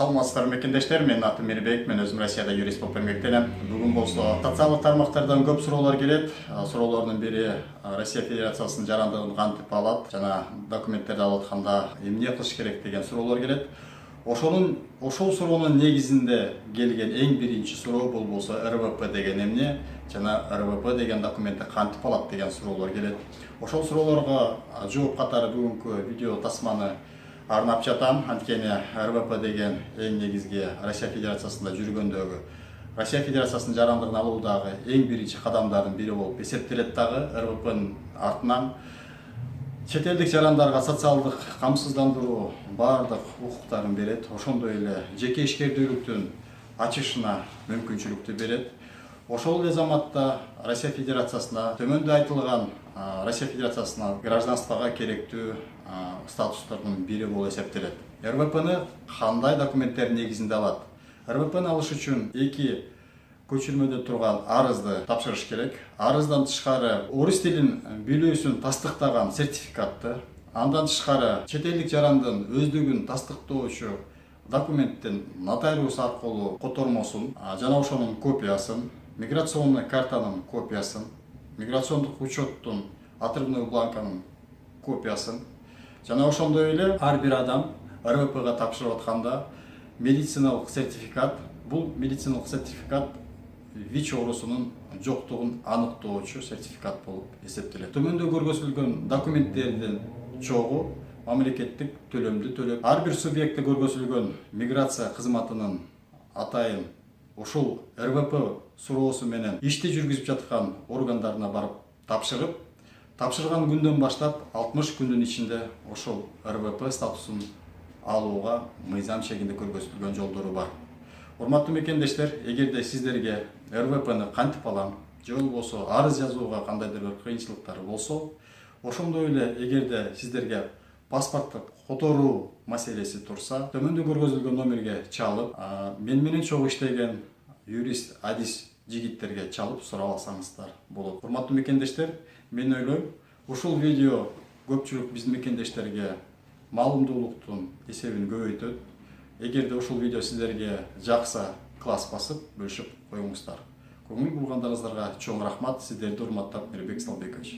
Саламатсыздар мекендештер, мен атым Мирбек, мен өзім Россияда юрист болып эмгектенем. Бүгін болса социалдык тармактардан көп суроолор келет. Суроолордун бири Россия Федерациясынын жарандыгын кантип алат жана документтерди алып атканда эмне кылыш керек деген суроолор келет. Ошол суроонун негизинде келген эң биринчи суроо бул болсо РВП деген эмне жана РВП деген документти кантип алат деген суроолор келет. Ошол суроолорго жооп катары бүгүнкү видео тасманы арнап жатам. Анткени РВП деген эң негизги Россия Федерациясында жүргөндөгү Россия Федерациясынын жарандыгын алуудагы эң биринчи кадамдардын бири болуп эсептелет дагы. РВПнын артынан чет элдик жарандарга социалдык камсыздандыруу баардык укуктарын берет. Ошондой эле жеке ишкердүүлүктүн ачышына мүмкүнчүлүктү берет. Ошол эле заматта Россия Федерациясына төмөндө айтылган Россия Федерациясына гражданствого керектүү статустардын бири болуп эсептелет. РВПны кандай документтер негизинде алат? РВПны алыш үчүн эки көчүрмөдө турган арызды тапшырыш керек. Арыздан тышкары орус тилин билүүсүн тастыктаган сертификатты, андан тышкары чет элдик жарандын өздүгүн тастыктоочу документтин нотариус аркылуу котормосун жана ошонун копиясын, миграционный картанын копиясын, миграциондук учеттун отрывной бланканын копиясын жана ошондой эле ар бир адам РВПга тапшырып атканда медициналык сертификат, бул медициналык сертификат ВИЧ оорусунун жоктугун аныктоочу сертификат болуп эсептелет. Төмөндө көргөзүлгөн документтердин чогуу мамлекеттик төлөмдү төлөп, ар бир субъектте көргөзүлгөн миграция кызматынын атайын ушул РВП суроосу менен ишти жүргүзүп жаткан органдарына барып тапшырып, тапшырган күндөн баштап 60 күндүн ичинде ошол РВП статусун алууга мыйзам чегинде көргөзүлгөн жолдору бар. Урматтуу мекендештер, эгерде сиздерге РВПны кантип алам же болбосо арыз жазууга кандайдыр бир кыйынчылыктар болсо, ошондой эле эгерде сиздерге паспорттук которуу маселеси турса, төмөндө көргөзүлгөн номерге чалып, мен менен чогуу иштеген юрист, адис жигиттерге чалып сурап алсаңыздар болот. Урматтуу мекендештер, мен ойлойм, ушул видео көпчүлүк биздин мекендештерге маалымдуулуктун эсебин көбөйтөт. Эгерде ушул видео сиздерге жакса, класс басып, бөлүшүп коюңуздар. Көңүл бургандарыңыздарга чоң рахмат. Сиздерди урматтап, Мирбек Салбекович.